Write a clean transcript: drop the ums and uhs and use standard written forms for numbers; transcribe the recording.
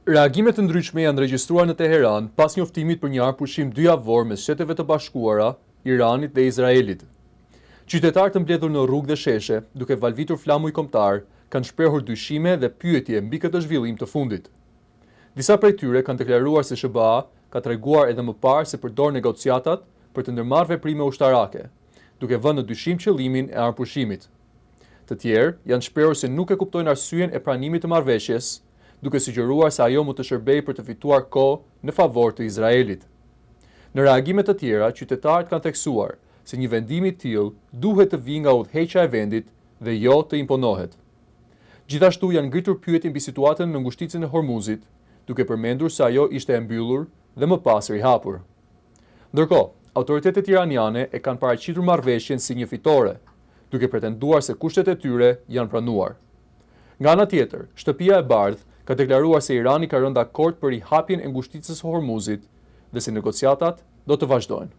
Reagimet të ndryshme janë regjistruar në Teheran pas njoftimit për një arpushim 2 javor mes Shteteve të Bashkuara, Iranit dhe Izraelit. Qytetarë të mbledhur në rrugë dhe sheshe, duke valvitur flamuj kombëtar, kanë shprehur dyshime dhe pyetje mbi këtë zhvillim të fundit. Disa prej tyre kanë deklaruar se SBA ka treguar edhe më parë se përdor negociatat për të ndërmarrë veprime ushtarake, duke vënë në dyshim qëllimin e arpushimit. Të tjerë janë shprehur se nuk e kuptojnë arsyeën e pranimit të marrëveshjes, duke sugjeruar se ajo mund të shërbejë për të fituar kohë në favor të Izraelit. Në reagime të tjera, qytetarët kanë theksuar se një vendim i tillë duhet të vijë nga udhëheqja e vendit dhe jo të imponohet. Gjithashtu janë ngritur pyetje mbi situatën në ngushticën e Hormuzit, duke përmendur se ajo ishte e mbyllur dhe më pas rihapur. Ndërkohë, autoritetet iraniane e kanë paraqitur marrëveshjen si një fitore, duke pretenduar se kushtet e tyre janë pranuar. Nga ana tjetër, Shtëpia e Bardhë ka deklaruar se Irani ka rënë dakord për rihapjen e ngushticës së Hormuzit dhe se negociatat do të vazhdojnë.